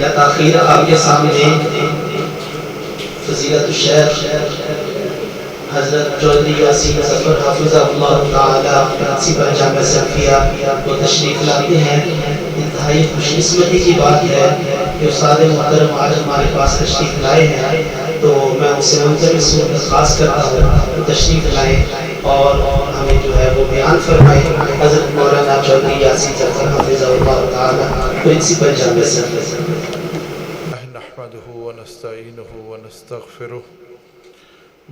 یا تاخیر آپ کے سامنے فضیلت الشیخ حضرت چودھری یاسین ظفر حافظ اللہ تعالی پرنسپل جامعہ سلفیہ وہ تشریف لاتے ہیں. انتہائی خوش قسمتی کی بات ہے کہ استاد محترم آج ہمارے پاس تشریف لائے ہیں، تو میں ان سے ملتمس ہوں، درخواست کرتا ہوں کہ تشریف لائیں اور ہمیں جو ہے وہ بیان فرمائیں. حضرت مولانا چودھری یاسین ظفر حافظ اللہ تعالی پرنسپل جامعہ سلفیہ. نحمده ونستعینه ونستغفره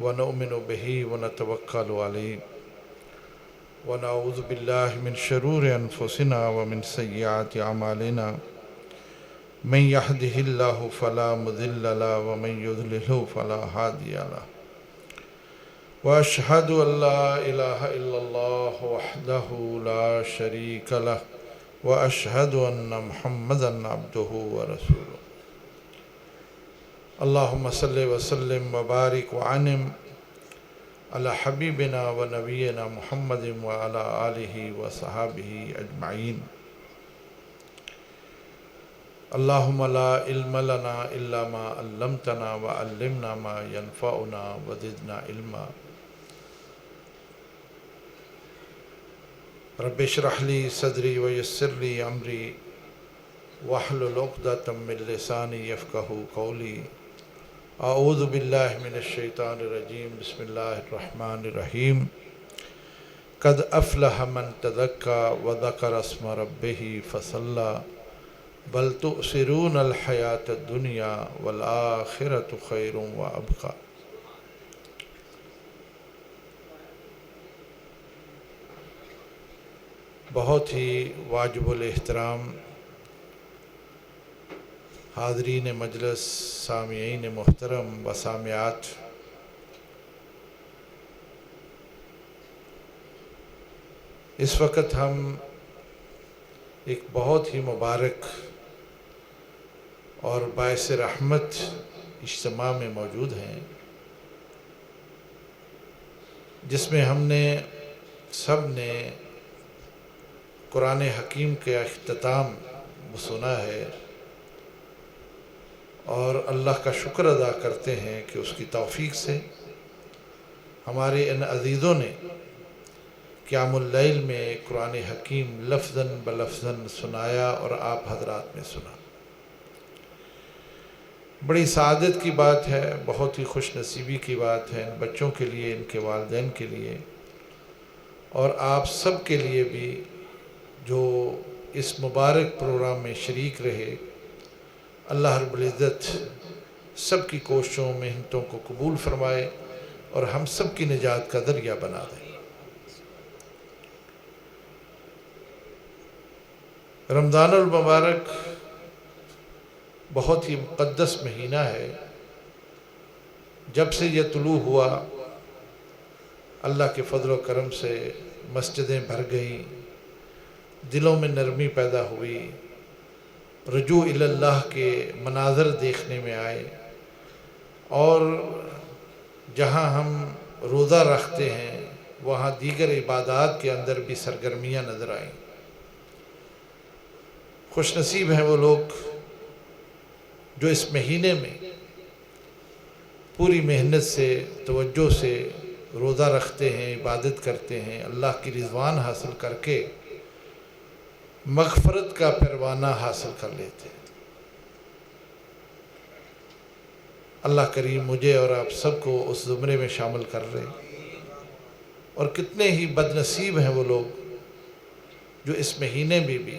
ونؤمن به ونتوکل علیه ونعوذ بالله من شرور انفسنا ومن سیئات اعمالنا من يهده الله فلا مضل له ومن يضلل فلا هادي له واشهد ان لا اله الا الله وحده لا شريك له واشهد ان محمدا عبده ورسوله. اللهم صل وسلم وبارك وعنم على حبيبنا ونبينا محمد وعلى آله وصحابه أجمعين. اللهم لا علم لنا إلا ما علمتنا وعلمنا ما ينفعنا وزدنا علما. رب اشرح لي صدري ويسر لي أمري واحلل عقدة من لساني يفقهوا قولي. اعوذ باللہ من الشیطان الرجیم. بسم اللہ الرحمن الرحیم. قد افلح من تزکا وذکر اسم ربہ فصلی بل تؤثرون الحیاۃ الدنیا والآخرۃ خیر وابقی. بہت ہی واجب الاحترام حاضرین مجلس، سامعین محترم و سامعات، اس وقت ہم ایک بہت ہی مبارک اور باعث رحمت اجتماع میں موجود ہیں، جس میں ہم نے سب نے قرآن حکیم کا اختتام سنا ہے اور اللہ کا شکر ادا کرتے ہیں کہ اس کی توفیق سے ہمارے ان عزیزوں نے قیام اللیل میں قرآن حکیم لفظاً بلفظاً سنایا اور آپ حضرات نے سنا. بڑی سعادت کی بات ہے، بہت ہی خوش نصیبی کی بات ہے ان بچوں کے لیے، ان کے والدین کے لیے اور آپ سب کے لیے بھی جو اس مبارک پروگرام میں شریک رہے. اللہ رب العزت سب کی کوششوں محنتوں کو قبول فرمائے اور ہم سب کی نجات کا ذریعہ بنا دے. رمضان المبارک بہت ہی مقدس مہینہ ہے. جب سے یہ طلوع ہوا اللہ کے فضل و کرم سے مسجدیں بھر گئیں، دلوں میں نرمی پیدا ہوئی، رجوع اللہ کے مناظر دیکھنے میں آئے اور جہاں ہم روزہ رکھتے ہیں وہاں دیگر عبادات کے اندر بھی سرگرمیاں نظر آئیں. خوش نصیب ہیں وہ لوگ جو اس مہینے میں پوری محنت سے، توجہ سے روزہ رکھتے ہیں، عبادت کرتے ہیں، اللہ کی رضوان حاصل کر کے مغفرت کا پروانہ حاصل کر لیتے ہیں. اللہ کریم مجھے اور آپ سب کو اس زمرے میں شامل کر رہے. اور کتنے ہی بد نصیب ہیں وہ لوگ جو اس مہینے میں بھی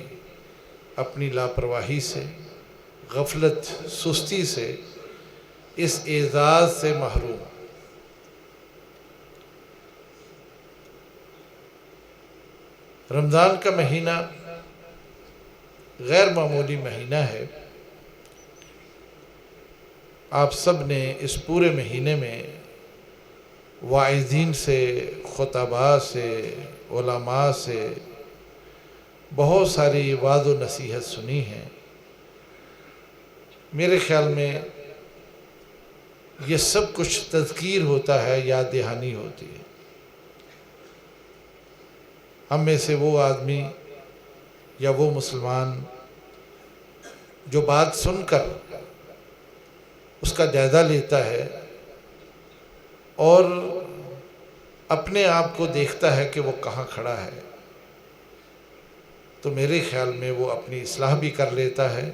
اپنی لاپرواہی سے، غفلت، سستی سے اس اعزاز سے محروم. رمضان کا مہینہ غیر معمولی مہینہ ہے. آپ سب نے اس پورے مہینے میں واعظین سے، خطباء سے، علماء سے بہت ساری وعظ و نصیحت سنی ہے. میرے خیال میں یہ سب کچھ تذکیر ہوتا ہے، یاد دہانی ہوتی ہے. ہم میں سے وہ آدمی یا وہ مسلمان جو بات سن کر اس کا جائزہ لیتا ہے اور اپنے آپ کو دیکھتا ہے کہ وہ کہاں کھڑا ہے، تو میرے خیال میں وہ اپنی اصلاح بھی کر لیتا ہے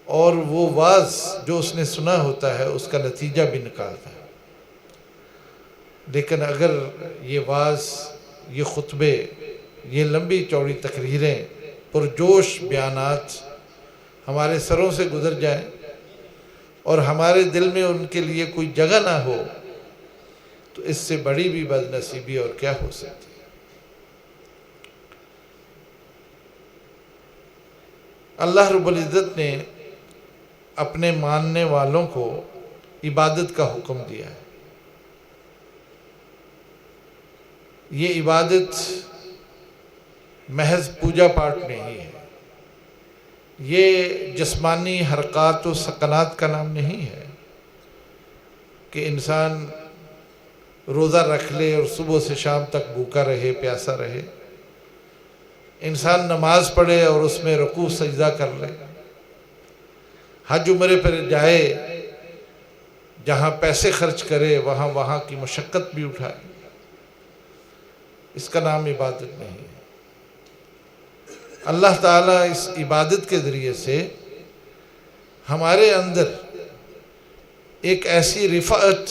اور وہ واعظ جو اس نے سنا ہوتا ہے اس کا نتیجہ بھی نکالتا ہے۔ لیکن اگر یہ واعظ، یہ خطبے، یہ لمبی چوڑی تقریریں، پرجوش بیانات ہمارے سروں سے گزر جائیں اور ہمارے دل میں ان کے لیے کوئی جگہ نہ ہو، تو اس سے بڑی بھی بد نصیبی اور کیا ہو سکتی ہے۔ اللہ رب العزت نے اپنے ماننے والوں کو عبادت کا حکم دیا ہے۔ یہ عبادت محض پوجا پاٹ نہیں ہے، یہ جسمانی حرکات و سکنات کا نام نہیں ہے کہ انسان روزہ رکھ لے اور صبح سے شام تک بھوکا رہے، پیاسا رہے، انسان نماز پڑھے اور اس میں رکوع سجدہ کر لے، حج عمرے پر جائے، جہاں پیسے خرچ کرے وہاں کی مشقت بھی اٹھائے، اس کا نام عبادت نہیں ہے۔ اللہ تعالیٰ اس عبادت کے ذریعے سے ہمارے اندر ایک ایسی رفعت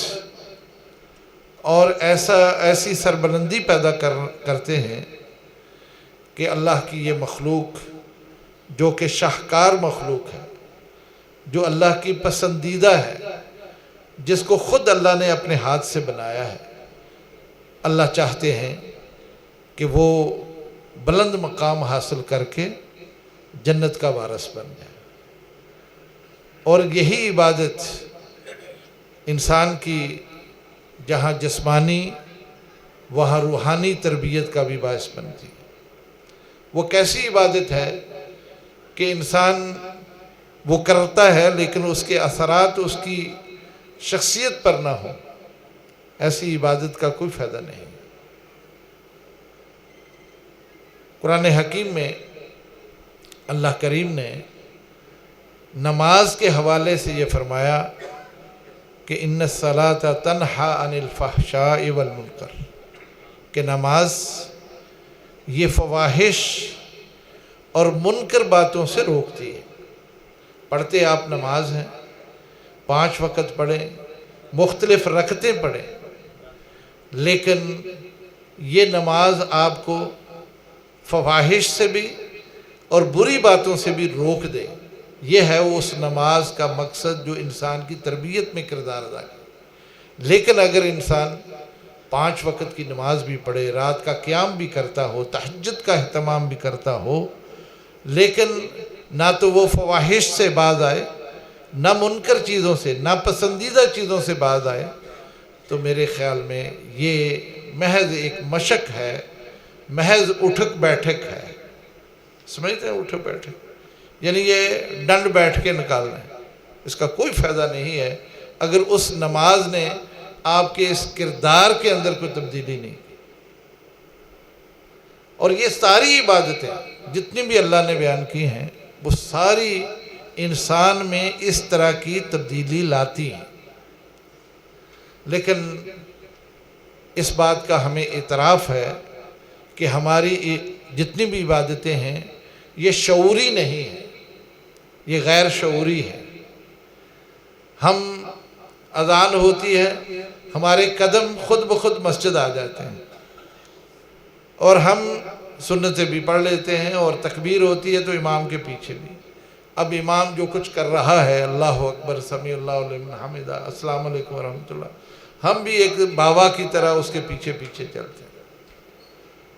اور ایسی سربلندی پیدا کرتے ہیں کہ اللہ کی یہ مخلوق جو کہ شاہکار مخلوق ہے، جو اللہ کی پسندیدہ ہے، جس کو خود اللہ نے اپنے ہاتھ سے بنایا ہے، اللہ چاہتے ہیں کہ وہ بلند مقام حاصل کر کے جنت کا وارث بن جائے۔ اور یہی عبادت انسان کی جہاں جسمانی وہاں روحانی تربیت کا بھی باعث بنتی ہے۔ وہ کیسی عبادت ہے کہ انسان وہ کرتا ہے لیکن اس کے اثرات اس کی شخصیت پر نہ ہو، ایسی عبادت کا کوئی فائدہ نہیں۔ قرآن حکیم میں اللہ کریم نے نماز کے حوالے سے یہ فرمایا کہ ان الصلاۃ تنہی عن الفحشاء والمنکر، کہ نماز یہ فواحش اور منکر باتوں سے روکتی ہے۔ پڑھتے آپ نماز ہیں، 5 وقت پڑھیں، مختلف رکعتیں پڑھیں، لیکن یہ نماز آپ کو فواحش سے بھی اور بری باتوں سے بھی روک دے۔ یہ ہے اس نماز کا مقصد جو انسان کی تربیت میں کردار ادا کرے۔ لیکن اگر انسان 5 وقت کی نماز بھی پڑھے، رات کا قیام بھی کرتا ہو، تہجد کا اہتمام بھی کرتا ہو، لیکن نہ تو وہ فواحش سے باز آئے، نہ منکر چیزوں سے، نہ پسندیدہ چیزوں سے باز آئے، تو میرے خیال میں یہ محض ایک مشق ہے، محض اٹھک بیٹھک ہے۔ سمجھتے ہیں اٹھک بیٹھک؟ یعنی یہ ڈنڈ بیٹھ کے نکالنا ہے، اس کا کوئی فائدہ نہیں ہے اگر اس نماز نے آپ کے اس کردار کے اندر کوئی تبدیلی نہیں کی۔ اور یہ ساری عبادتیں جتنی بھی اللہ نے بیان کی ہیں، وہ ساری انسان میں اس طرح کی تبدیلی لاتی ہیں۔ لیکن اس بات کا ہمیں اعتراف ہے کہ ہماری جتنی بھی عبادتیں ہیں یہ شعوری نہیں ہیں، یہ غیر شعوری ہے۔ ہم اذان ہوتی ہے، ہمارے قدم خود بخود مسجد آ جاتے ہیں اور ہم سنتیں بھی پڑھ لیتے ہیں، اور تکبیر ہوتی ہے تو امام کے پیچھے بھی۔ اب امام جو کچھ کر رہا ہے، اللہ اکبر، سمیع اللہ لمن حمدہ، السلام علیکم ورحمۃ اللہ، ہم بھی ایک بابا کی طرح اس کے پیچھے پیچھے چلتے ہیں۔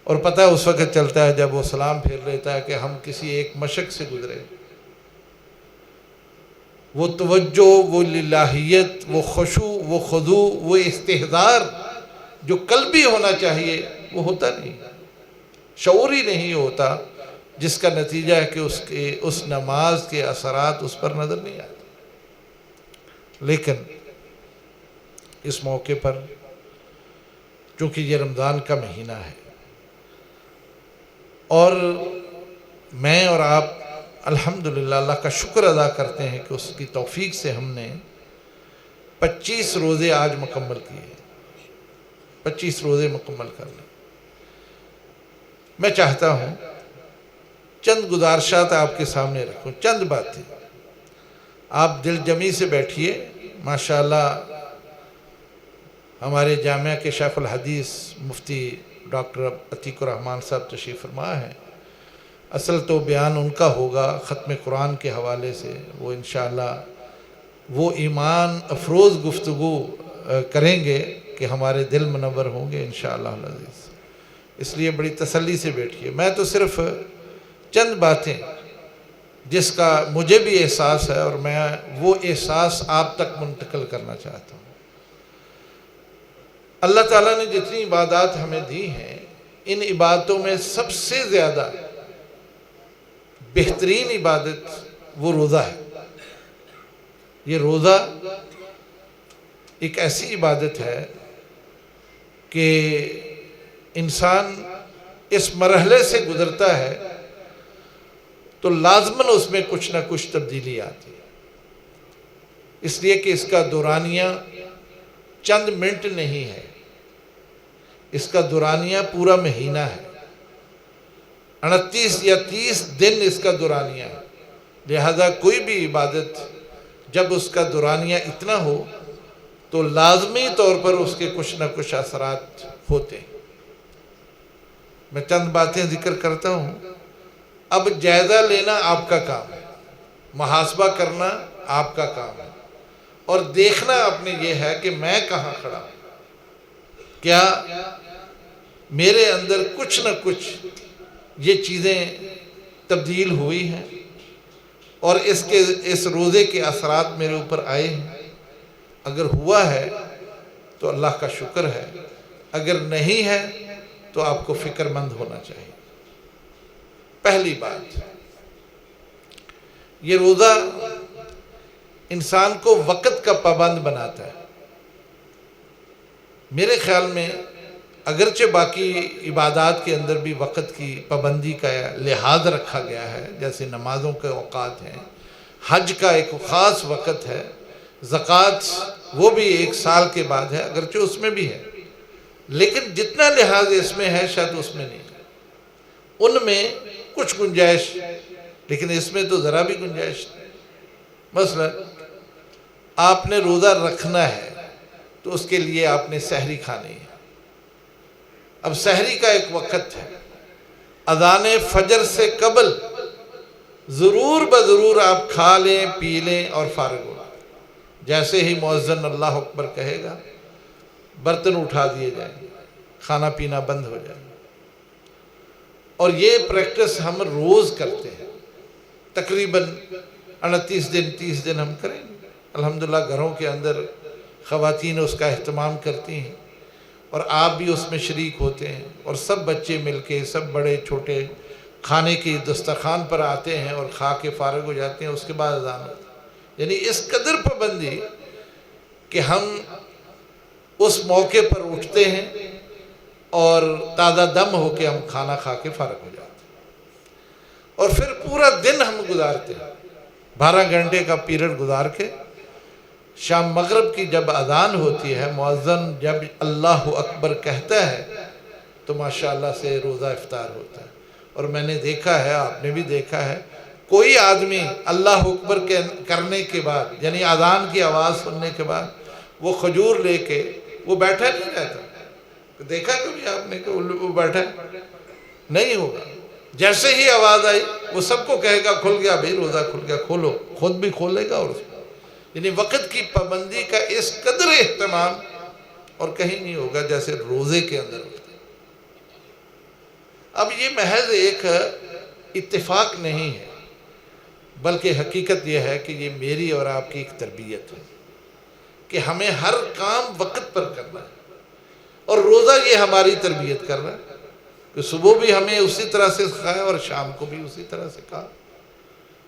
اور پتہ اس وقت چلتا ہے جب وہ سلام پھیر لیتا ہے کہ ہم کسی ایک مشق سے گزرے۔ وہ توجہ، وہ للہیت، وہ خشوع، وہ خضوع، وہ استحضار جو قلبی ہونا چاہیے وہ ہوتا نہیں، شعوری نہیں ہوتا، جس کا نتیجہ ہے کہ اس نماز کے اثرات اس پر نظر نہیں آتے۔ لیکن اس موقع پر چونکہ یہ رمضان کا مہینہ ہے اور میں اور آپ الحمدللہ اللہ کا شکر ادا کرتے ہیں کہ اس کی توفیق سے ہم نے 25 روزے آج مکمل کیے، 25 روزے مکمل کر لیں۔ میں چاہتا ہوں چند گزارشات آپ کے سامنے رکھوں، چند باتیں، آپ دل جمی سے بیٹھیے۔ ماشاءاللہ ہمارے جامعہ کے شیخ الحدیث مفتی ڈاکٹر عتیق الرحمن صاحب تشریف فرما ہے۔ اصل تو بیان ان کا ہوگا ختم قرآن کے حوالے سے، وہ انشاءاللہ وہ ایمان افروز گفتگو کریں گے کہ ہمارے دل منور ہوں گے انشاءاللہ العزیز۔ اس لیے بڑی تسلی سے بیٹھیے۔ میں تو صرف چند باتیں جس کا مجھے بھی احساس ہے اور میں وہ احساس آپ تک منتقل کرنا چاہتا ہوں۔ اللہ تعالیٰ نے جتنی عبادات ہمیں دی ہیں، ان عبادتوں میں سب سے زیادہ بہترین عبادت وہ روزہ ہے۔ یہ روزہ ایک ایسی عبادت ہے کہ انسان اس مرحلے سے گزرتا ہے تو لازماً اس میں کچھ نہ کچھ تبدیلی آتی ہے، اس لیے کہ اس کا دورانیہ چند منٹ نہیں ہے، اس کا دورانیہ پورا مہینہ ہے، 29 یا 30 دن اس کا دورانیہ ہے۔ لہذا کوئی بھی عبادت جب اس کا دورانیہ اتنا ہو تو لازمی طور پر اس کے کچھ نہ کچھ اثرات ہوتے ہیں۔ میں چند باتیں ذکر کرتا ہوں۔ اب جائزہ لینا آپ کا کام ہے، محاسبہ کرنا آپ کا کام ہے، اور دیکھنا آپ نے یہ ہے کہ میں کہاں کھڑا ہوں، کیا میرے اندر کچھ نہ کچھ یہ چیزیں تبدیل ہوئی ہیں اور اس روزے کے اثرات میرے اوپر آئے ہیں۔ اگر ہوا ہے تو اللہ کا شکر ہے، اگر نہیں ہے تو آپ کو فکر مند ہونا چاہیے۔ پہلی بات، یہ روزہ انسان کو وقت کا پابند بناتا ہے۔ میرے خیال میں اگرچہ باقی عبادات کے اندر بھی وقت کی پابندی کا لحاظ رکھا گیا ہے، جیسے نمازوں کے اوقات ہیں، حج کا ایک خاص وقت ہے، زکوٰۃ وہ بھی 1 سال کے بعد ہے، اگرچہ اس میں بھی ہے، لیکن جتنا لحاظ اس میں ہے شاید اس میں نہیں ہے۔ ان میں کچھ گنجائش، لیکن اس میں تو ذرا بھی گنجائش نہیں۔ مثلا آپ نے روزہ رکھنا ہے تو اس کے لیے آپ نے سحری کھانی ہے۔ اب سحری کا ایک وقت ہے، اذان فجر سے قبل ضرور بضرور آپ کھا لیں، پی لیں اور فارغ ہو جائیں۔ جیسے ہی مؤذن اللہ اکبر کہے گا، برتن اٹھا دیے جائیں گے، کھانا پینا بند ہو جائے گا۔ اور یہ پریکٹس ہم روز کرتے ہیں، تقریباً 29 دن 30 دن ہم کریں گے۔ الحمدللہ گھروں کے اندر خواتین اس کا اہتمام کرتی ہیں اور آپ بھی اس میں شریک ہوتے ہیں، اور سب بچے مل کے، سب بڑے چھوٹے کھانے کی دسترخوان پر آتے ہیں اور کھا کے فارغ ہو جاتے ہیں۔ اس کے بعد اذان ہوتا ہے، یعنی اس قدر پابندی کہ ہم اس موقع پر اٹھتے ہیں اور تازہ دم ہو کے ہم کھانا کھا کے فارغ ہو جاتے ہیں، اور پھر پورا دن ہم گزارتے ہیں، 12 گھنٹے کا پیریڈ گزار کے شام مغرب کی جب اذان ہوتی ہے، مؤذن جب اللہ اکبر کہتا ہے تو ماشاءاللہ سے روزہ افطار ہوتا ہے۔ اور میں نے دیکھا ہے، آپ نے بھی دیکھا ہے، کوئی آدمی اللہ اکبر کرنے کے بعد، یعنی اذان کی آواز سننے کے بعد وہ کھجور لے کے وہ بیٹھا نہیں رہتا۔ دیکھا کبھی آپ نے کہ وہ بیٹھا نہیں ہوگا، جیسے ہی آواز آئی وہ سب کو کہے گا کھل گیا بھائی، روزہ کھل گیا، کھولو، خود بھی کھولے گا۔ اور یعنی وقت کی پابندی کا اس قدر اہتمام اور کہیں نہیں ہوگا جیسے روزے کے اندر ہوتا ہے۔ اب یہ محض ایک اتفاق نہیں ہے، بلکہ حقیقت یہ ہے کہ یہ میری اور آپ کی ایک تربیت ہے کہ ہمیں ہر کام وقت پر کرنا ہے، اور روزہ یہ ہماری تربیت کر رہا ہے کہ صبح بھی ہمیں اسی طرح سے سکھایا اور شام کو بھی اسی طرح سے کہا۔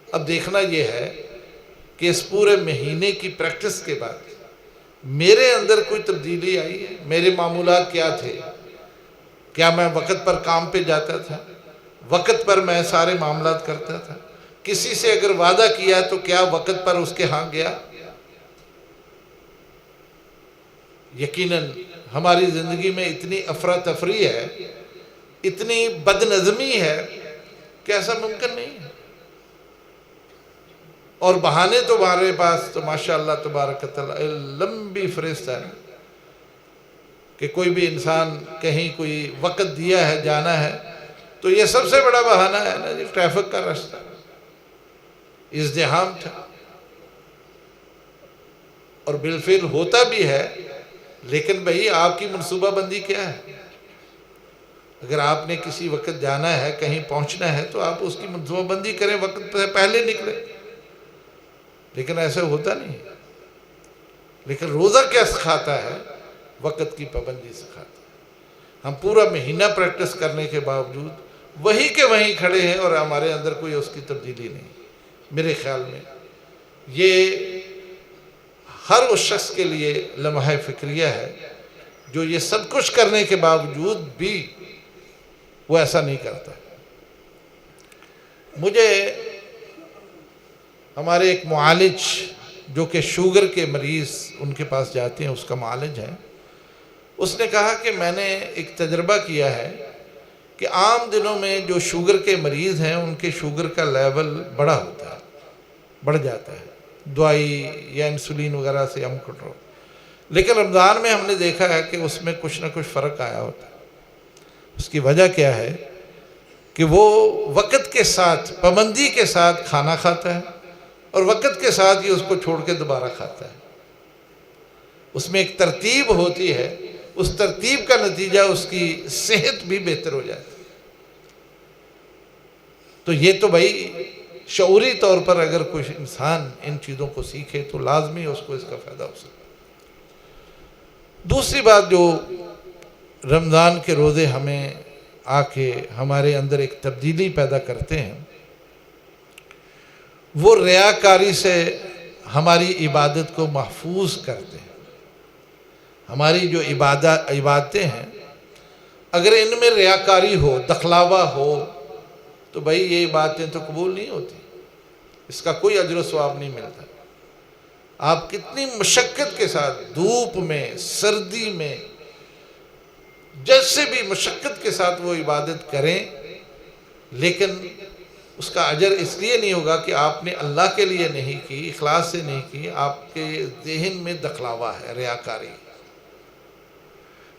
اب دیکھنا یہ ہے کہ اس پورے مہینے کی پریکٹس کے بعد میرے اندر کوئی تبدیلی آئی ہے؟ میرے معمولات کیا تھے؟ کیا میں وقت پر کام پہ جاتا تھا؟ وقت پر میں سارے معاملات کرتا تھا؟ کسی سے اگر وعدہ کیا تو کیا وقت پر اس کے ہاں گیا؟ یقیناً ہماری زندگی میں اتنی افراتفری ہے، اتنی بد نظمی ہے کہ ایسا ممکن نہیں ہے۔ اور بہانے تو ہمارے پاس تو ماشاءاللہ تبارک تعالی لمبی فہرست ہے کہ کوئی بھی انسان کہیں کوئی وقت دیا ہے جانا ہے تو یہ سب سے بڑا بہانہ ہے نا جی، ٹریفک کا راستہ، ازدحام تھا، اور بالفعل ہوتا بھی ہے، لیکن بھئی آپ کی منصوبہ بندی کیا ہے؟ اگر آپ نے کسی وقت جانا ہے، کہیں پہنچنا ہے تو آپ اس کی منصوبہ بندی کریں، وقت سے پہلے نکلیں، لیکن ایسا ہوتا نہیں ہے۔ لیکن روزہ کیا سکھاتا ہے؟ وقت کی پابندی سکھاتا ہے۔ ہم پورا مہینہ پریکٹس کرنے کے باوجود وہی کے وہیں کھڑے ہیں اور ہمارے اندر کوئی اس کی تبدیلی نہیں۔ میرے خیال میں یہ ہر اس شخص کے لیے لمحہ فکریہ ہے جو یہ سب کچھ کرنے کے باوجود بھی وہ ایسا نہیں کرتا۔ مجھے ہمارے ایک معالج جو کہ شوگر کے مریض ان کے پاس جاتے ہیں، اس کا معالج ہے، اس نے کہا کہ میں نے ایک تجربہ کیا ہے کہ عام دنوں میں جو شوگر کے مریض ہیں ان کے شوگر کا لیول بڑا ہوتا ہے، بڑھ جاتا ہے، دوائی یا انسولین وغیرہ سے ہم کنٹرول، لیکن رمضان میں ہم نے دیکھا ہے کہ اس میں کچھ نہ کچھ فرق آیا ہوتا ہے۔ اس کی وجہ کیا ہے کہ وہ وقت کے ساتھ پابندی کے ساتھ کھانا کھاتا ہے اور وقت کے ساتھ ہی اس کو چھوڑ کے دوبارہ کھاتا ہے۔ اس میں ایک ترتیب ہوتی ہے، اس ترتیب کا نتیجہ اس کی صحت بھی بہتر ہو جاتی ہے۔ تو یہ تو بھائی شعوری طور پر اگر کوئی انسان ان چیزوں کو سیکھے تو لازمی اس کو اس کا فائدہ ہو سکتا ہے۔ دوسری بات جو رمضان کے روزے ہمیں آ کے ہمارے اندر ایک تبدیلی پیدا کرتے ہیں، وہ ریاکاری سے ہماری عبادت کو محفوظ کرتے ہیں۔ ہماری جو عبادتیں ہیں اگر ان میں ریاکاری ہو، دکھلاوا ہو تو بھائی یہ عبادتیں تو قبول نہیں ہوتی، اس کا کوئی اجر و ثواب نہیں ملتا۔ آپ کتنی مشقت کے ساتھ دھوپ میں، سردی میں، جیسے بھی مشقت کے ساتھ وہ عبادت کریں، لیکن اس کا اجر اس لیے نہیں ہوگا کہ آپ نے اللہ کے لیے نہیں کی، اخلاص سے نہیں کی، آپ کے ذہن میں دکھلاوا ہے، ریاکاری۔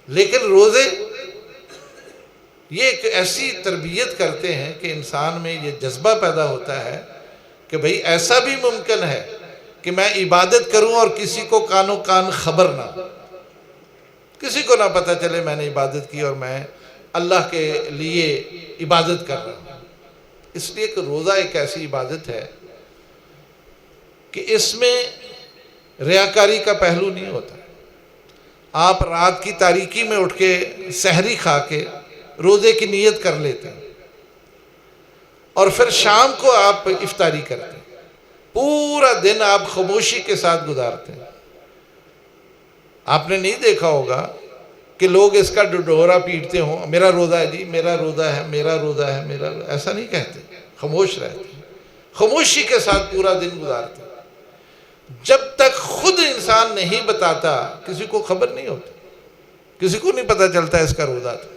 لیکن روزے یہ ایک ایسی تربیت کرتے ہیں کہ انسان میں یہ جذبہ پیدا ہوتا ہے کہ بھئی ایسا بھی ممکن ہے کہ میں عبادت کروں اور کسی کو کانوں کان خبر نہ ہو، کسی کو نہ پتہ چلے میں نے عبادت کی اور میں اللہ کے لیے عبادت کر رہا ہوں۔ اس لیے کہ روزہ ایک ایسی عبادت ہے کہ اس میں ریاکاری کا پہلو نہیں ہوتا۔ آپ رات کی تاریکی میں اٹھ کے سحری کھا کے روزے کی نیت کر لیتے ہیں اور پھر شام کو آپ افطاری کرتے ہیں، پورا دن آپ خاموشی کے ساتھ گزارتے ہیں۔ آپ نے نہیں دیکھا ہوگا کہ لوگ اس کا ڈڈورا پیٹتے ہوں، میرا روزہ ہے جی، میرا روزہ ہے، میرا روزہ ہے، میرا روزہ، ایسا نہیں کہتے، خاموش رہتے ہیں، خاموشی کے ساتھ پورا دن گزارتے ہیں۔ جب تک خود انسان نہیں بتاتا کسی کو خبر نہیں ہوتی، کسی کو نہیں پتہ چلتا اس کا روزہ تھا۔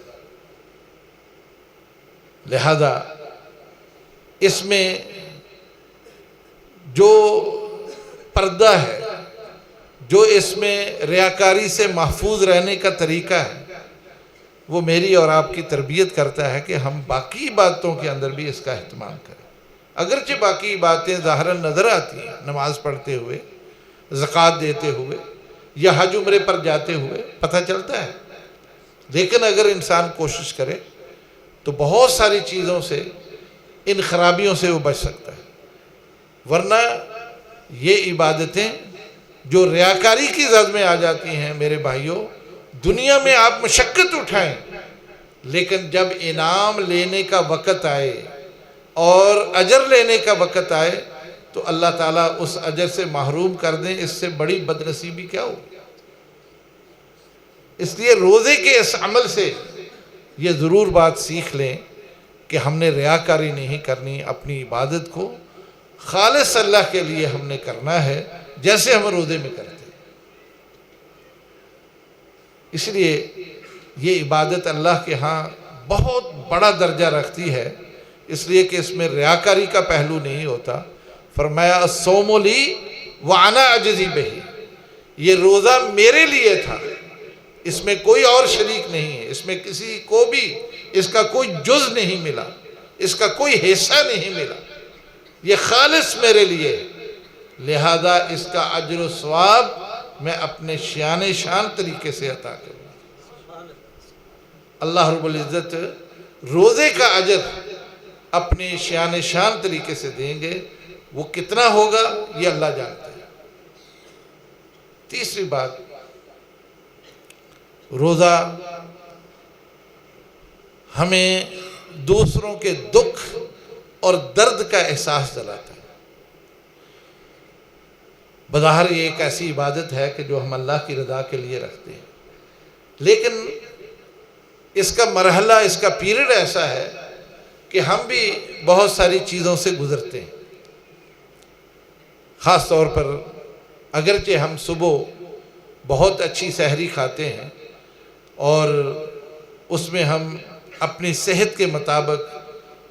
لہذا اس میں جو پردہ ہے، جو اس میں ریاکاری سے محفوظ رہنے کا طریقہ ہے، وہ میری اور آپ کی تربیت کرتا ہے کہ ہم باقی عبادتوں کے اندر بھی اس کا اہتمام کریں۔ اگرچہ باقی عبادتیں ظاہراً نظر آتی ہیں، نماز پڑھتے ہوئے، زکوٰۃ دیتے ہوئے یا حج عمرے پر جاتے ہوئے پتہ چلتا ہے، لیکن اگر انسان کوشش کرے تو بہت ساری چیزوں سے، ان خرابیوں سے وہ بچ سکتا ہے۔ ورنہ یہ عبادتیں جو ریاکاری کی زد میں آ جاتی ہیں میرے بھائیوں، دنیا میں آپ مشقت اٹھائیں، لیکن جب انعام لینے کا وقت آئے اور اجر لینے کا وقت آئے تو اللہ تعالیٰ اس اجر سے محروم کر دیں، اس سے بڑی بدنصیبی کیا ہو۔ اس لیے روزے کے اس عمل سے یہ ضرور بات سیکھ لیں کہ ہم نے ریاکاری نہیں کرنی، اپنی عبادت کو خالص اللہ کے لیے ہم نے کرنا ہے، جیسے ہم روزے میں کرتے ہیں۔ اس لیے یہ عبادت اللہ کے ہاں بہت بڑا درجہ رکھتی ہے، اس لیے کہ اس میں ریاکاری کا پہلو نہیں ہوتا۔ فرمایا الصوم لی وانا اجزی بہ، یہ روزہ میرے لیے تھا، اس میں کوئی اور شریک نہیں ہے، اس میں کسی کو بھی اس کا کوئی جز نہیں ملا، اس کا کوئی حصہ نہیں ملا، یہ خالص میرے لیے ہے، لہذا اس کا اجر و ثواب میں اپنے شان شان طریقے سے عطا کروں۔ اللہ رب العزت روزے کا اجر اپنے شان شان طریقے سے دیں گے، وہ کتنا ہوگا یہ اللہ جانتا ہے۔ تیسری بات، روزہ ہمیں دوسروں کے دکھ اور درد کا احساس دلاتا ہے۔ بظاہر یہ ایک ایسی عبادت ہے کہ جو ہم اللہ کی رضا کے لیے رکھتے ہیں، لیکن اس کا مرحلہ، اس کا پیریڈ ایسا ہے کہ ہم بھی بہت ساری چیزوں سے گزرتے ہیں۔ خاص طور پر اگرچہ ہم صبح بہت اچھی سحری کھاتے ہیں اور اس میں ہم اپنی صحت کے مطابق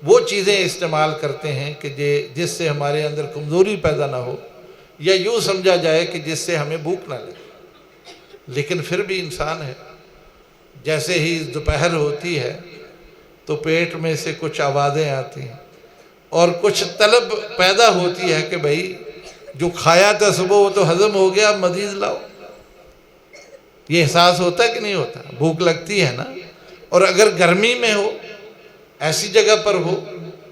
وہ چیزیں استعمال کرتے ہیں کہ جس سے ہمارے اندر کمزوری پیدا نہ ہو، یا یوں سمجھا جائے کہ جس سے ہمیں بھوک نہ لگے، لیکن پھر بھی انسان ہے، جیسے ہی دوپہر ہوتی ہے تو پیٹ میں سے کچھ آوازیں آتی ہیں اور کچھ طلب پیدا ہوتی ہے کہ بھائی جو کھایا تھا صبح وہ تو ہضم ہو گیا، مزید لاؤ۔ یہ احساس ہوتا ہے کہ نہیں ہوتا؟ بھوک لگتی ہے نا، اور اگر گرمی میں ہو، ایسی جگہ پر ہو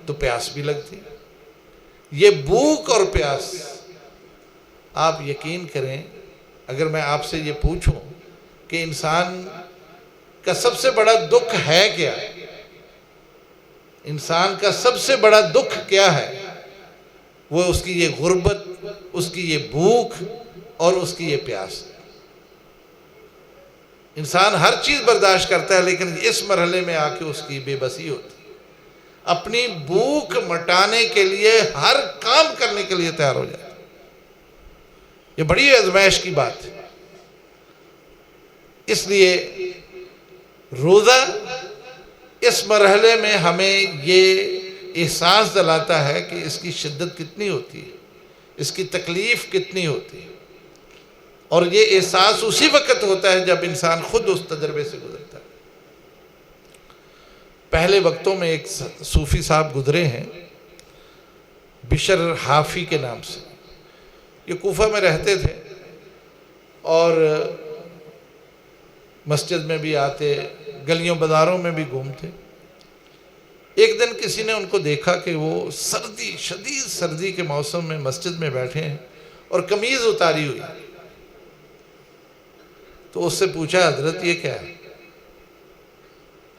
تو پیاس بھی لگتی ہے۔ یہ بھوک اور پیاس، آپ یقین کریں، اگر میں آپ سے یہ پوچھوں کہ انسان کا سب سے بڑا دکھ ہے کیا، انسان کا سب سے بڑا دکھ کیا ہے، وہ اس کی یہ غربت، اس کی یہ بھوک اور اس کی یہ پیاس۔ انسان ہر چیز برداشت کرتا ہے، لیکن اس مرحلے میں آ کے اس کی بے بسی ہوتی ہے، اپنی بھوک مٹانے کے لیے ہر کام کرنے کے لیے تیار ہو جاتا ہے۔ یہ بڑی آزمائش کی بات ہے۔ اس لیے روزہ اس مرحلے میں ہمیں یہ احساس دلاتا ہے کہ اس کی شدت کتنی ہوتی ہے، اس کی تکلیف کتنی ہوتی ہے، اور یہ احساس اسی وقت ہوتا ہے جب انسان خود اس تجربے سے گزرتا ہے۔ پہلے وقتوں میں ایک صوفی صاحب گزرے ہیں بشر حافی کے نام سے، یہ کوفہ میں رہتے تھے اور مسجد میں بھی آتے، گلیوں بازاروں میں بھی گھومتے۔ ایک دن کسی نے ان کو دیکھا کہ وہ شدید سردی کے موسم میں مسجد میں بیٹھے ہیں اور قمیض اتاری ہوئی، تو اس سے پوچھا حضرت یہ کیا ہے؟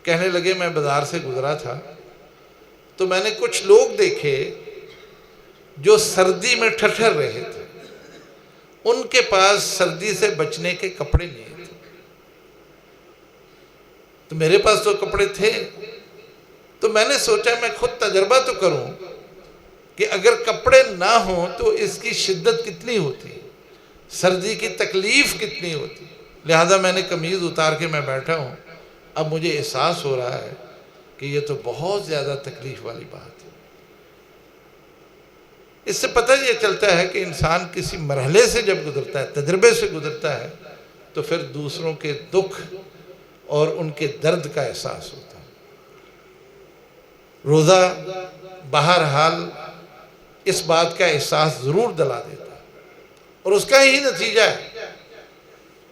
کہنے لگے میں بازار سے گزرا تھا تو میں نے کچھ لوگ دیکھے جو سردی میں ٹھٹھر رہے تھے، ان کے پاس سردی سے بچنے کے کپڑے نہیں تھے، تو میرے پاس تو کپڑے تھے، تو میں نے سوچا میں خود تجربہ تو کروں کہ اگر کپڑے نہ ہوں تو اس کی شدت کتنی ہوتی ہے، سردی کی تکلیف کتنی ہوتی ہے، لہذا میں نے قمیض اتار کے میں بیٹھا ہوں۔ اب مجھے احساس ہو رہا ہے کہ یہ تو بہت زیادہ تکلیف والی بات ہے۔ اس سے پتہ یہ چلتا ہے کہ انسان کسی مرحلے سے جب گزرتا ہے، تجربے سے گزرتا ہے، تو پھر دوسروں کے دکھ اور ان کے درد کا احساس ہوتا ہے۔ روزہ بہرحال اس بات کا احساس ضرور دلا دیتا ہے، اور اس کا ہی نتیجہ ہے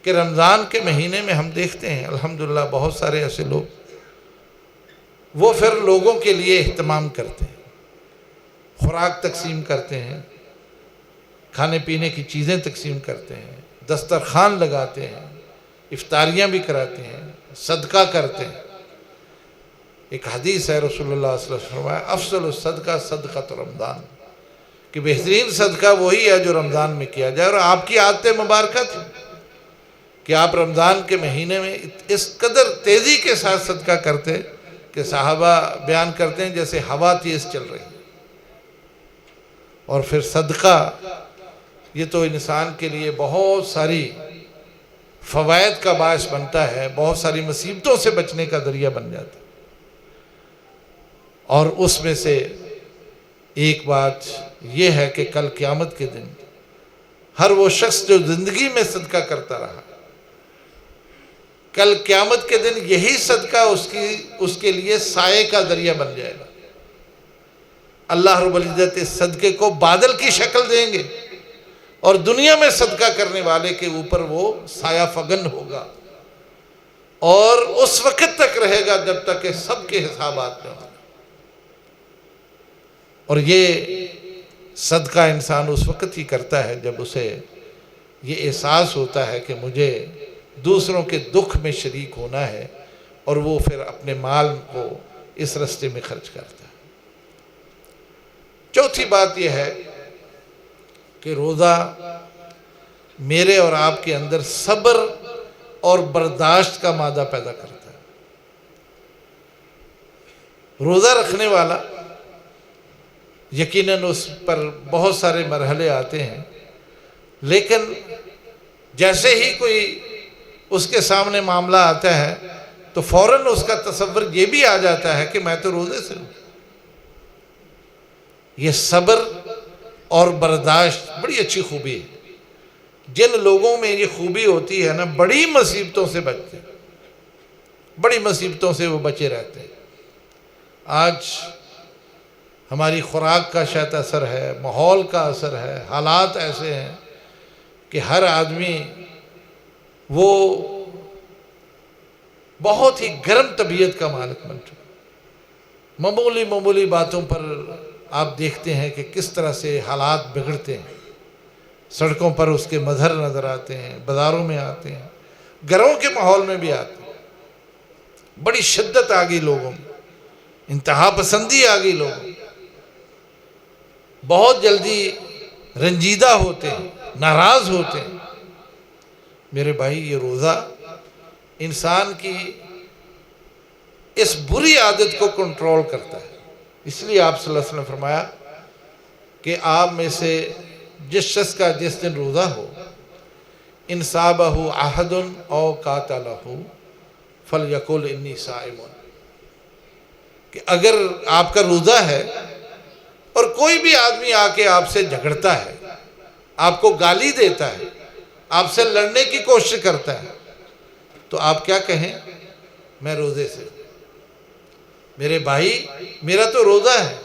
کہ رمضان کے مہینے میں ہم دیکھتے ہیں الحمدللہ بہت سارے ایسے لوگ وہ پھر لوگوں کے لیے اہتمام کرتے ہیں، خوراک تقسیم کرتے ہیں، کھانے پینے کی چیزیں تقسیم کرتے ہیں، دسترخوان لگاتے ہیں، افطاریاں بھی کراتے ہیں، صدقہ کرتے ہیں۔ ایک حدیث ہے رسول اللہ صلی اللہ علیہ وسلم فرمایا افضل الصدقہ صدقۃ رمضان، کہ بہترین صدقہ وہی ہے جو رمضان میں کیا جائے، اور آپ کی عادت مبارکہ تھی کہ آپ رمضان کے مہینے میں اس قدر تیزی کے ساتھ صدقہ کرتے کہ صحابہ بیان کرتے ہیں جیسے ہوا تیز چل رہی ہے، اور پھر صدقہ، یہ تو انسان کے لیے بہت ساری فوائد کا باعث بنتا ہے، بہت ساری مصیبتوں سے بچنے کا ذریعہ بن جاتا ہے۔ اور اس میں سے ایک بات یہ ہے کہ کل قیامت کے دن ہر وہ شخص جو زندگی میں صدقہ کرتا رہا، کل قیامت کے دن یہی صدقہ اس کے لیے سائے کا ذریعہ بن جائے گا۔ اللہ رب العزت اس صدقے کو بادل کی شکل دیں گے، اور دنیا میں صدقہ کرنے والے کے اوپر وہ سایہ فگن ہوگا، اور اس وقت تک رہے گا جب تک کہ سب کے حسابات میں ہوں۔ اور یہ صدقہ انسان اس وقت ہی کرتا ہے جب اسے یہ احساس ہوتا ہے کہ مجھے دوسروں کے دکھ میں شریک ہونا ہے، اور وہ پھر اپنے مال کو اس راستے میں خرچ کرتا ہے۔ چوتھی بات یہ ہے کہ روزہ میرے اور آپ کے اندر صبر اور برداشت کا مادہ پیدا کرتا ہے۔ روزہ رکھنے والا یقیناً اس پر بہت سارے مرحلے آتے ہیں، لیکن جیسے ہی کوئی اس کے سامنے معاملہ آتا ہے تو فوراً اس کا تصور یہ بھی آ جاتا ہے کہ میں تو روزے سے ہوں۔ یہ صبر اور برداشت بڑی اچھی خوبی ہے۔ جن لوگوں میں یہ خوبی ہوتی ہے نا، بڑی مصیبتوں سے بچتے ہیں، بڑی مصیبتوں سے وہ بچے رہتے ہیں۔ آج ہماری خوراک کا شاید اثر ہے، ماحول کا اثر ہے، حالات ایسے ہیں کہ ہر آدمی وہ بہت ہی گرم طبیعت کا مالک بن چکا۔ معمولی باتوں پر آپ دیکھتے ہیں کہ کس طرح سے حالات بگڑتے ہیں۔ سڑکوں پر اس کے مظہر نظر آتے ہیں، بازاروں میں آتے ہیں، گھروں کے ماحول میں بھی آتے ہیں۔ بڑی شدت آ گئی لوگوں میں، انتہا پسندی آ گئی لوگوں میں، بہت جلدی رنجیدہ ہوتے ہیں، ناراض ہوتے ہیں۔ میرے بھائی، یہ روزہ انسان کی اس بری عادت کو کنٹرول کرتا ہے۔ اس لیے آپ صلی اللہ علیہ وسلم نے فرمایا کہ آپ میں سے جس شخص کا جس دن روزہ ہو، ان صابہ احد او قاتلہ فلیقل انی صائم، کہ اگر آپ کا روزہ ہے اور کوئی بھی آدمی آ کے آپ سے جھگڑتا ہے، آپ کو گالی دیتا ہے، آپ سے لڑنے کی کوشش کرتا ہے، تو آپ کیا کہیں؟ میں روزے سے ہوں۔ میرے بھائی، میرا تو روزہ ہے،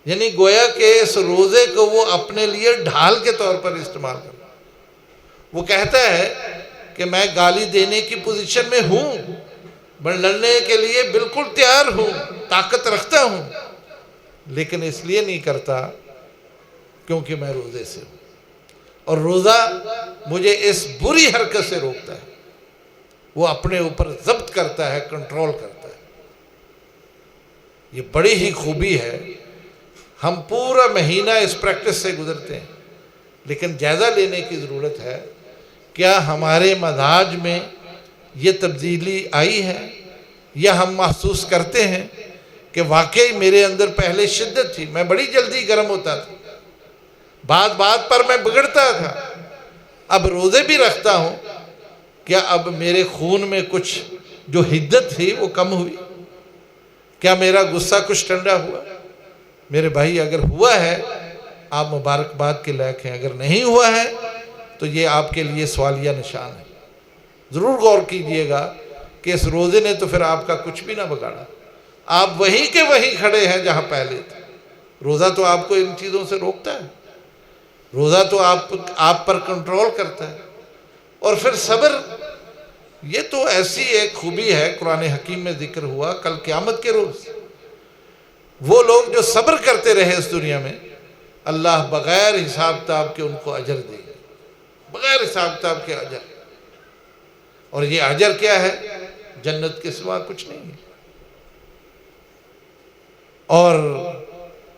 یعنی گویا کہ اس روزے کو وہ اپنے لیے ڈھال کے طور پر استعمال کرتا ہے۔ وہ کہتا ہے کہ میں گالی دینے کی پوزیشن میں ہوں، میں لڑنے کے لیے بالکل تیار ہوں، طاقت رکھتا ہوں، لیکن اس لیے نہیں کرتا کیونکہ میں روزے سے ہوں۔ اور روزہ مجھے اس بری حرکت سے روکتا ہے، وہ اپنے اوپر ضبط کرتا ہے، کنٹرول کرتا ہے۔ یہ بڑی ہی خوبی ہے۔ ہم پورا مہینہ اس پریکٹس سے گزرتے ہیں، لیکن جائزہ لینے کی ضرورت ہے، کیا ہمارے مزاج میں یہ تبدیلی آئی ہے، یا ہم محسوس کرتے ہیں کہ واقعی میرے اندر پہلے شدت تھی، میں بڑی جلدی گرم ہوتا تھا، بات پر میں بگڑتا تھا، اب روزے بھی رکھتا ہوں، کیا اب میرے خون میں کچھ جو حدت تھی وہ کم ہوئی؟ کیا میرا غصہ کچھ ٹھنڈا ہوا؟ میرے بھائی، اگر ہوا ہے آپ مبارکباد کے لائق ہیں، اگر نہیں ہوا ہے تو یہ آپ کے لیے سوالیہ نشان ہے۔ ضرور غور کیجئے گا کہ اس روزے نے تو پھر آپ کا کچھ بھی نہ بگاڑا، آپ وہیں کے وہیں کھڑے ہیں جہاں پہلے تھے۔ روزہ تو آپ کو ان چیزوں سے روکتا ہے، روزہ تو آپ پر کنٹرول کرتا ہے۔ اور پھر صبر، یہ تو ایسی ایک خوبی ہے، قرآن حکیم میں ذکر ہوا کل قیامت کے روز وہ لوگ جو صبر کرتے رہے اس دنیا میں، اللہ بغیر حساب کتاب کے ان کو اجر دے گا، بغیر حساب کتاب کے اجر۔ اور یہ اجر کیا ہے؟ جنت کے سوا کچھ نہیں ہے۔ اور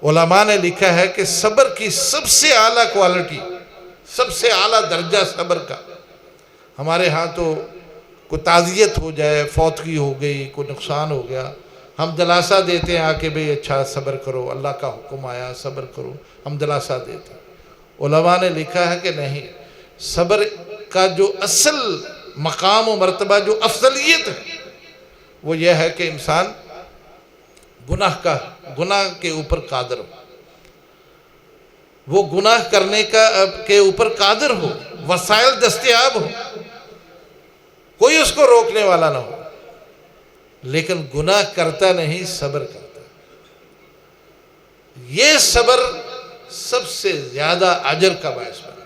علماء نے لکھا ہے کہ صبر کی سب سے اعلیٰ کوالٹی، سب سے اعلیٰ درجہ صبر کا، ہمارے ہاں تو کوئی تعزیت ہو جائے، فوتگی ہو گئی، کوئی نقصان ہو گیا، ہم دلاسا دیتے ہیں آ کے بھئی اچھا صبر کرو، اللہ کا حکم آیا صبر کرو، ہم دلاسا دیتے ہیں۔ علماء نے لکھا ہے کہ نہیں، صبر کا جو اصل مقام و مرتبہ، جو افضلیت ہے، وہ یہ ہے کہ انسان گناہ کے اوپر قادر ہو، وہ گناہ کرنے کے اوپر قادر ہو، وسائل دستیاب ہو، کوئی اس کو روکنے والا نہ ہو، لیکن گناہ کرتا نہیں، صبر کرتا۔ یہ صبر سب سے زیادہ اجر کا باعث بنا۔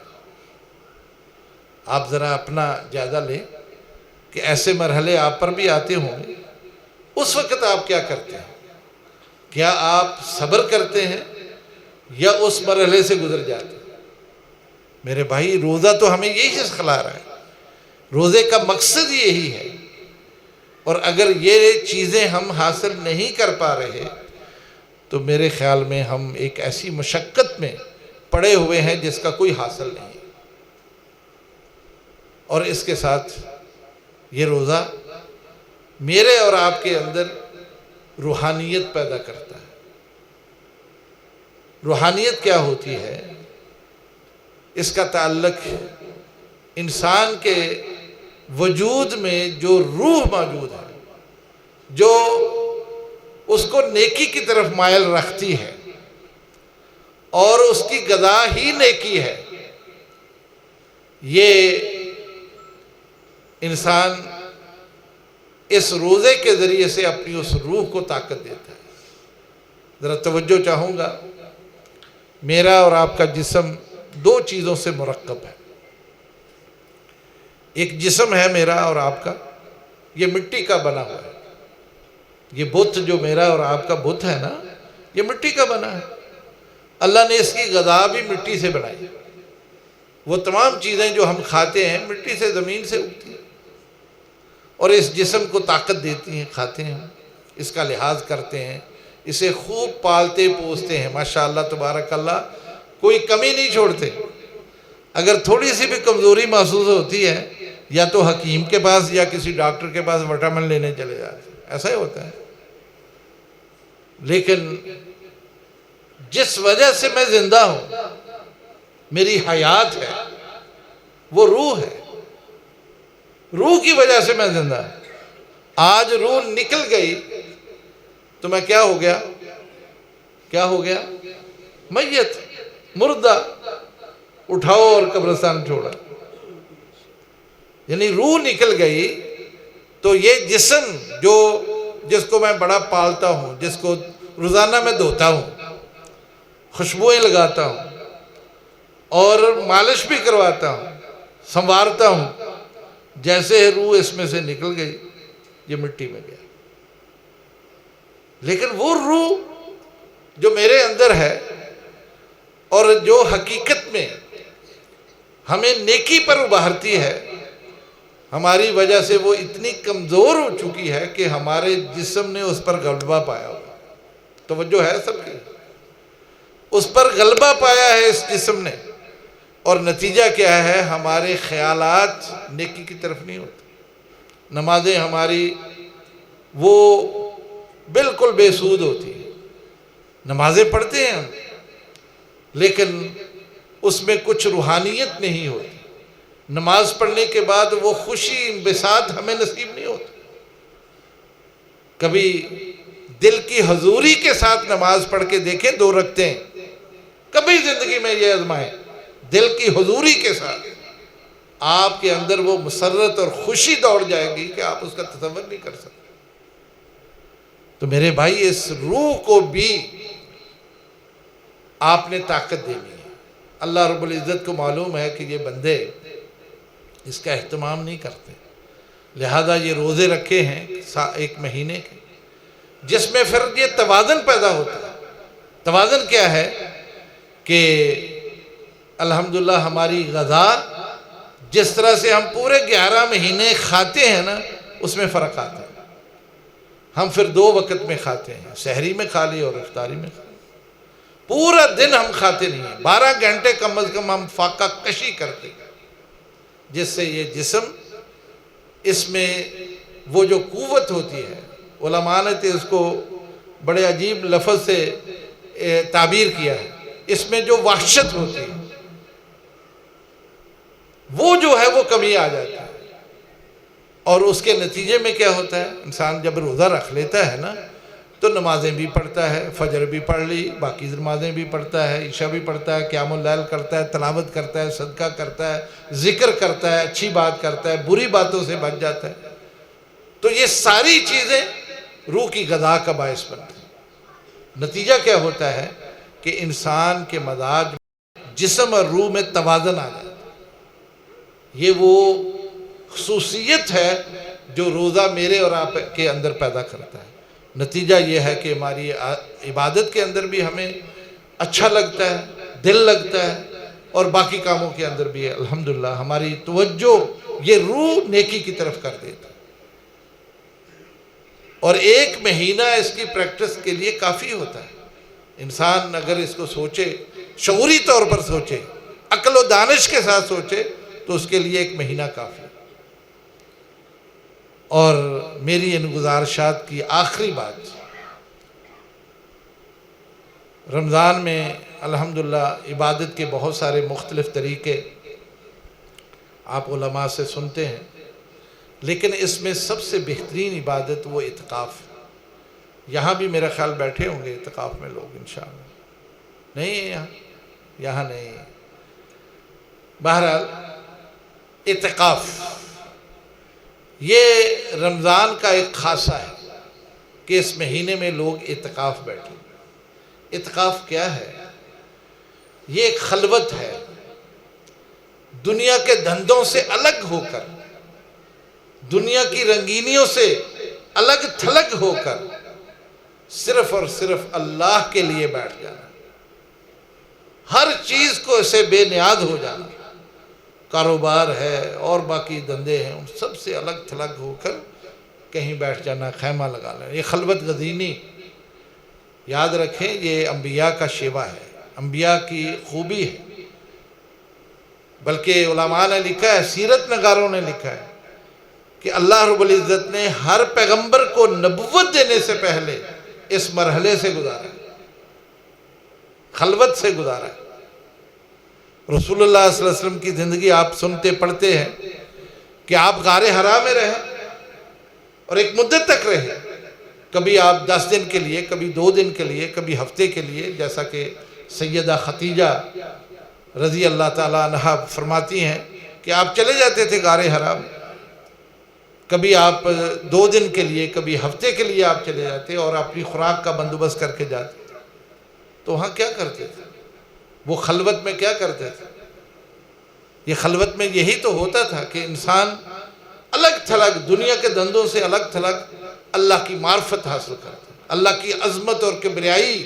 آپ ذرا اپنا جائزہ لیں کہ ایسے مرحلے آپ پر بھی آتے ہوں گے، اس وقت آپ کیا کرتے ہیں؟ کیا آپ صبر کرتے ہیں یا اس مرحلے سے گزر جاتے ہیں؟ میرے بھائی، روزہ تو ہمیں یہی سکھلا رہا ہے، روزے کا مقصد یہی ہے، اور اگر یہ چیزیں ہم حاصل نہیں کر پا رہے تو میرے خیال میں ہم ایک ایسی مشقت میں پڑے ہوئے ہیں جس کا کوئی حاصل نہیں۔ اور اس کے ساتھ یہ روزہ میرے اور آپ کے اندر روحانیت پیدا کرتا ہے۔ روحانیت کیا ہوتی ہے؟ اس کا تعلق انسان کے وجود میں جو روح موجود ہے، جو اس کو نیکی کی طرف مائل رکھتی ہے اور اس کی غذا ہی نیکی ہے، یہ انسان اس روزے کے ذریعے سے اپنی اس روح کو طاقت دیتا ہے۔ ذرا توجہ چاہوں گا، میرا اور آپ کا جسم دو چیزوں سے مرکب ہے۔ ایک جسم ہے میرا اور آپ کا، یہ مٹی کا بنا ہوا ہے۔ یہ بت جو میرا اور آپ کا بت ہے نا، یہ مٹی کا بنا ہے۔ اللہ نے اس کی غذا بھی مٹی سے بنائی۔ وہ تمام چیزیں جو ہم کھاتے ہیں مٹی سے، زمین سے اگتی ہیں، اور اس جسم کو طاقت دیتی ہیں، کھاتے ہیں، اس کا لحاظ کرتے ہیں، اسے خوب پالتے پوستے ہیں، ماشاءاللہ تبارک اللہ، کوئی کمی نہیں چھوڑتے۔ اگر تھوڑی سی بھی کمزوری محسوس ہوتی ہے یا تو حکیم کے پاس یا کسی ڈاکٹر کے پاس وٹامن لینے چلے جاتے ہیں، ایسا ہی ہوتا ہے۔ لیکن جس وجہ سے میں زندہ ہوں، میری حیات ہے، وہ روح ہے۔ روح کی وجہ سے میں زندہ ہوں۔ آج روح نکل گئی تو میں کیا ہو گیا؟ کیا ہو گیا؟ میت، مردہ، اٹھاؤ اور قبرستان چھوڑا۔ یعنی روح نکل گئی تو یہ جسم جس کو میں بڑا پالتا ہوں، جس کو روزانہ میں دھوتا ہوں، خوشبوئیں لگاتا ہوں اور مالش بھی کرواتا ہوں، سنوارتا ہوں، جیسے روح اس میں سے نکل گئی، یہ مٹی میں گیا۔ لیکن وہ روح جو میرے اندر ہے اور جو حقیقت میں ہمیں نیکی پر ابھارتی ہے، ہماری وجہ سے وہ اتنی کمزور ہو چکی ہے کہ ہمارے جسم نے اس پر غلبہ پایا ہوا۔ توجہ ہے سب کی؟ اس پر غلبہ پایا ہے اس جسم نے، اور نتیجہ کیا ہے؟ ہمارے خیالات نیکی کی طرف نہیں ہوتے، نمازیں ہماری وہ بالکل بے سود ہوتی ہیں۔ نمازیں پڑھتے ہیں ہم، لیکن اس میں کچھ روحانیت نہیں ہوتی۔ نماز پڑھنے کے بعد وہ خوشی انبساط ہمیں نصیب نہیں ہوتی۔ کبھی دل کی حضوری کے ساتھ نماز پڑھ کے دیکھیں، 2 رکعتیں، کبھی زندگی میں یہ آزمائیں، دل کی حضوری کے ساتھ آپ کے اندر وہ مسرت اور خوشی دوڑ جائے گی کہ آپ اس کا تصور نہیں کر سکتے۔ تو میرے بھائی، اس روح کو بھی آپ نے طاقت دینی ہے۔ اللہ رب العزت کو معلوم ہے کہ یہ بندے اس کا اہتمام نہیں کرتے، لہذا یہ روزے رکھے ہیں 1 مہینے کے، جس میں پھر یہ توازن پیدا ہوتا ہے۔ توازن کیا ہے کہ الحمدللہ ہماری غذا جس طرح سے ہم پورے 11 مہینے کھاتے ہیں نا، اس میں فرق آتا ہے۔ ہم پھر 2 وقت میں کھاتے ہیں، سحری میں کھا لی اور افطاری میں کھا لی۔ پورا دن ہم کھاتے نہیں ہیں، 12 گھنٹے کم از کم ہم فاقہ کشی کرتے ہیں، جس سے یہ جسم، اس میں وہ جو قوت ہوتی ہے، علماء نے اس کو بڑے عجیب لفظ سے تعبیر کیا ہے، اس میں جو وحشت ہوتی ہے وہ جو ہے وہ کمی آ جاتی ہے، اور اس کے نتیجے میں کیا ہوتا ہے، انسان جب روزہ رکھ لیتا ہے نا تو نمازیں بھی پڑھتا ہے، فجر بھی پڑھ لی، باقی نمازیں بھی پڑھتا ہے، عشاء بھی پڑھتا ہے، قیام اللیل کرتا ہے، تلاوت کرتا ہے، صدقہ کرتا ہے، ذکر کرتا ہے، اچھی بات کرتا ہے، بری باتوں سے بچ جاتا ہے. تو یہ ساری چیزیں روح کی غذا کا باعث بنتی ہیں. نتیجہ کیا ہوتا ہے کہ انسان کے مزاج جسم اور روح میں توازن آ جاتا ہے. یہ وہ خصوصیت ہے جو روزہ میرے اور آپ کے اندر پیدا کرتا ہے. نتیجہ یہ ہے کہ ہماری عبادت کے اندر بھی ہمیں اچھا لگتا ہے، دل لگتا ہے، اور باقی کاموں کے اندر بھی الحمدللہ ہماری توجہ یہ روح نیکی کی طرف کر دیتا ہے. اور 1 مہینہ اس کی پریکٹس کے لیے کافی ہوتا ہے. انسان اگر اس کو سوچے، شعوری طور پر سوچے، عقل و دانش کے ساتھ سوچے، تو اس کے لیے 1 مہینہ کافی. اور میری ان گزارشات کی آخری بات، رمضان میں الحمدللہ عبادت کے بہت سارے مختلف طریقے آپ علماء سے سنتے ہیں، لیکن اس میں سب سے بہترین عبادت وہ اعتکاف. یہاں بھی میرا خیال بیٹھے ہوں گے اعتکاف میں لوگ انشاءاللہ. نہیں ہے یہاں نہیں. بہرحال اعتکاف یہ رمضان کا ایک خاصہ ہے کہ اس مہینے میں لوگ اعتکاف بیٹھے. اعتکاف کیا ہے؟ یہ ایک خلوت ہے، دنیا کے دھندوں سے الگ ہو کر، دنیا کی رنگینیوں سے الگ تھلگ ہو کر صرف اور صرف اللہ کے لیے بیٹھ جانا. ہر چیز کو اسے بے نیاز ہو جانا، کاروبار ہے اور باقی دندے ہیں، ان سب سے الگ تھلگ ہو کر کہیں بیٹھ جانا، خیمہ لگا لینا. یہ خلوت گزینی یاد رکھیں، یہ انبیاء کا شیوا ہے، انبیاء کی خوبی ہے. بلکہ علماء نے لکھا ہے، سیرت نگاروں نے لکھا ہے کہ اللہ رب العزت نے ہر پیغمبر کو نبوت دینے سے پہلے اس مرحلے سے گزارا، خلوت سے گزارا. رسول اللہ صلی اللہ علیہ وسلم کی زندگی آپ سنتے پڑھتے ہیں کہ آپ غار حرا میں رہے اور ایک مدت تک رہے. کبھی آپ 10 دن کے لیے، کبھی 2 دن کے لیے، کبھی ہفتے کے لیے، جیسا کہ سیدہ خدیجہ رضی اللہ تعالیٰ عنہا فرماتی ہیں کہ آپ چلے جاتے تھے غار حرا میں. کبھی آپ 2 دن کے لیے، کبھی ہفتے کے لیے آپ چلے جاتے اور اپنی خوراک کا بندوبست کر کے جاتے. تو وہاں کیا کرتے تھے؟ وہ خلوت میں کیا کرتے تھے؟ یہ خلوت میں یہی تو ہوتا تھا کہ انسان الگ تھلگ، دنیا کے دندوں سے الگ تھلگ اللہ کی معرفت حاصل کرتا ہے، اللہ کی عظمت اور کبریائی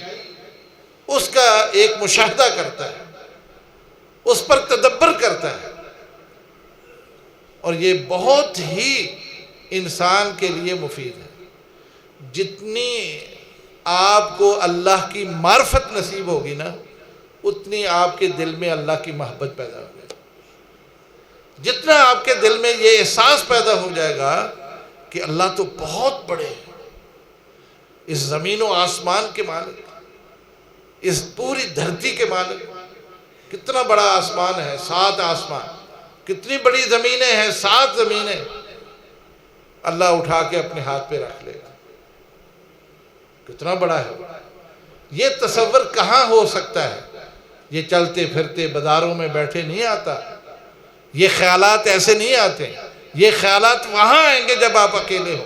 اس کا ایک مشاہدہ کرتا ہے، اس پر تدبر کرتا ہے. اور یہ بہت ہی انسان کے لیے مفید ہے. جتنی آپ کو اللہ کی معرفت نصیب ہوگی نا، اتنی آپ کے دل میں اللہ کی محبت پیدا ہوگی. جتنا آپ کے دل میں یہ احساس پیدا ہو جائے گا کہ اللہ تو بہت بڑے ہیں، اس زمین و آسمان کے مالک، اس پوری دھرتی کے مالک. کتنا بڑا آسمان ہے، 7 آسمان. کتنی بڑی زمینیں ہیں، 7 زمینیں. اللہ اٹھا کے اپنے ہاتھ پہ رکھ لے گا. کتنا بڑا ہے. یہ تصور کہاں ہو سکتا ہے؟ یہ چلتے پھرتے بازاروں میں بیٹھے نہیں آتا. یہ خیالات ایسے نہیں آتے. یہ خیالات وہاں آئیں گے جب آپ اکیلے ہو.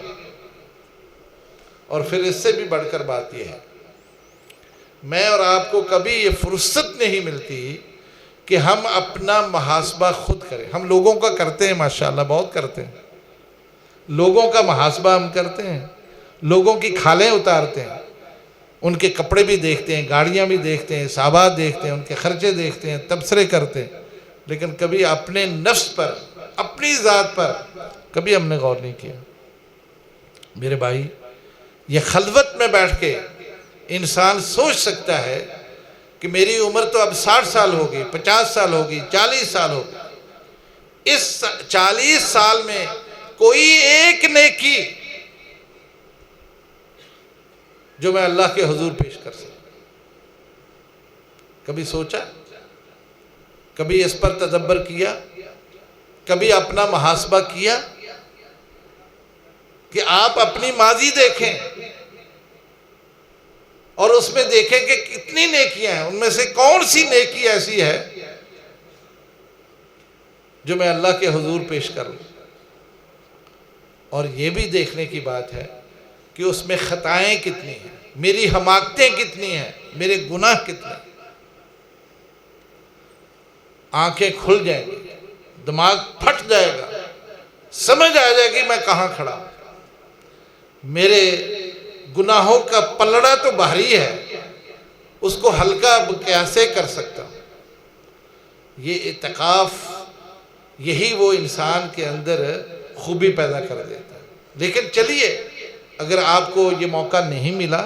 اور پھر اس سے بھی بڑھ کر بات یہ ہے، میں اور آپ کو کبھی یہ فرصت نہیں ملتی کہ ہم اپنا محاسبہ خود کریں. ہم لوگوں کا کرتے ہیں، ماشاءاللہ بہت کرتے ہیں. لوگوں کا محاسبہ ہم کرتے ہیں، لوگوں کی کھالیں اتارتے ہیں، ان کے کپڑے بھی دیکھتے ہیں، گاڑیاں بھی دیکھتے ہیں، حسابات دیکھتے ہیں، ان کے خرچے دیکھتے ہیں، تبصرے کرتے ہیں. لیکن کبھی اپنے نفس پر، اپنی ذات پر کبھی ہم نے غور نہیں کیا. میرے بھائی، یہ خلوت میں بیٹھ کے انسان سوچ سکتا ہے کہ میری عمر تو اب 60 سال ہوگی، 50 سال ہوگی، 40 سال ہوگی. اس 40 سال میں کوئی ایک نیکی جو میں اللہ کے حضور پیش کر سکوں؟ کبھی سوچا؟ کبھی اس پر تدبر کیا؟ کبھی اپنا محاسبہ کیا کہ آپ اپنی ماضی دیکھیں اور اس میں دیکھیں کہ کتنی نیکیاں ہیں، ان میں سے کون سی نیکی ایسی ہے جو میں اللہ کے حضور پیش کروں؟ اور یہ بھی دیکھنے کی بات ہے کہ اس میں خطائیں کتنی ہیں، میری حماقتیں کتنی ہیں، میرے گناہ کتنے ہیں۔ آنکھیں کھل جائیں گی، دماغ پھٹ جائے گا، سمجھ آ جائے گی میں کہاں کھڑا ہوں۔ میرے گناہوں کا پلڑا تو بھاری ہے، اس کو ہلکا کیسے کر سکتا ہوں؟ یہ اعتکاف، یہی وہ انسان کے اندر خوبی پیدا کر دیتا ہے۔ لیکن چلیے، اگر آپ کو یہ موقع نہیں ملا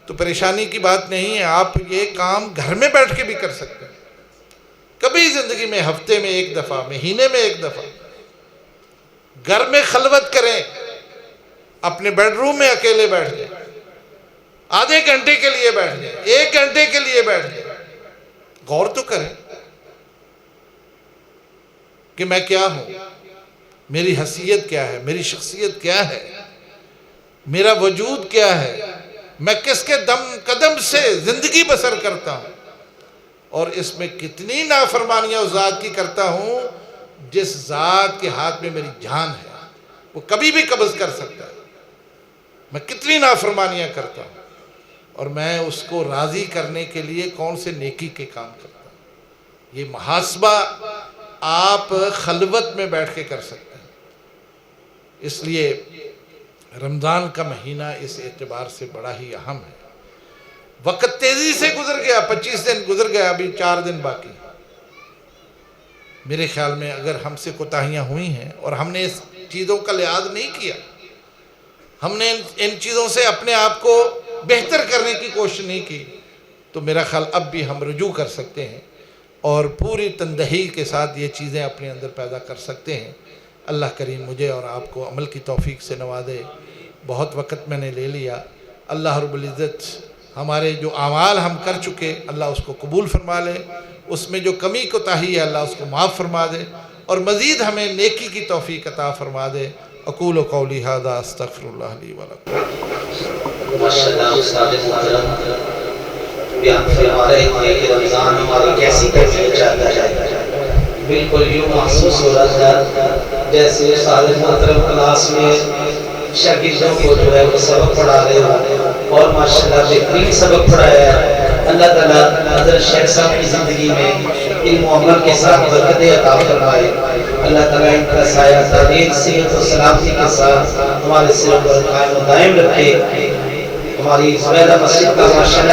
تو پریشانی کی بات نہیں ہے، آپ یہ کام گھر میں بیٹھ کے بھی کر سکتے ہیں۔ کبھی زندگی میں ہفتے میں ایک دفعہ، مہینے میں ایک دفعہ گھر میں خلوت کریں، اپنے بیڈ روم میں اکیلے بیٹھ جائیں، آدھے گھنٹے کے لیے بیٹھ جائیں، 1 گھنٹے کے لیے بیٹھ جائیں، غور تو کریں کہ میں کیا ہوں، میری حیثیت کیا ہے، میری شخصیت کیا ہے، میرا وجود کیا ہے، میں کس کے قدم سے زندگی بسر کرتا ہوں، اور اس میں کتنی نافرمانیاں اس ذات کی کرتا ہوں جس ذات کے ہاتھ میں میری جان ہے، وہ کبھی بھی قبض کر سکتا ہے۔ میں کتنی نافرمانیاں کرتا ہوں، اور میں اس کو راضی کرنے کے لیے کون سے نیکی کے کام کرتا ہوں۔ یہ محاسبہ آپ خلوت میں بیٹھ کے کر سکتے ہیں۔ اس لیے رمضان کا مہینہ اس اعتبار سے بڑا ہی اہم ہے۔ وقت تیزی سے گزر گیا، 25 دن گزر گیا، ابھی 4 دن باقی۔ میرے خیال میں اگر ہم سے کوتاہیاں ہوئی ہیں اور ہم نے اس چیزوں کا لحاظ نہیں کیا، ہم نے ان چیزوں سے اپنے آپ کو بہتر کرنے کی کوشش نہیں کی، تو میرا خیال اب بھی ہم رجوع کر سکتے ہیں اور پوری تندہی کے ساتھ یہ چیزیں اپنے اندر پیدا کر سکتے ہیں۔ اللہ کریم مجھے اور آپ کو عمل کی توفیق سے نوازے۔ بہت وقت میں نے لے لیا، اللہ رب العزت ہمارے جو اعمال ہم کر چکے اللہ اس کو قبول فرما لے، اس میں جو کمی کوتاہی ہے اللہ اس کو معاف فرما دے، اور مزید ہمیں نیکی کی توفیق عطا فرما دے۔ اقول قولی ھذا استغفر اللہ لی ولکم۔ ماشاءاللہ استاد محترم بیان فرما رہے تھے کہ رمضان ہماری کیسی کیفیت چاہتا ہے۔ بالکل یوں محسوس ہو رہا تھا جیسے استاد محترم کلاس میں شاگردوں کو جو ہے وہ سبق پڑھا رہے ہو، اور ماشاءاللہ بہترین سبق پڑھایا ہے۔ اللہ تعالیٰ حضرت شیخ صاحب کی زندگی میں علم و عمل کے ساتھ برکتیں عطا فرمائے۔ اللہ تعالیٰ ان کا سایہ تعلیم صحت و سلامتی کے ساتھ ہمارے سروں پر قائم و دائم رکھے۔ ہماری زبیدہ مسجد کا ماشاءاللہ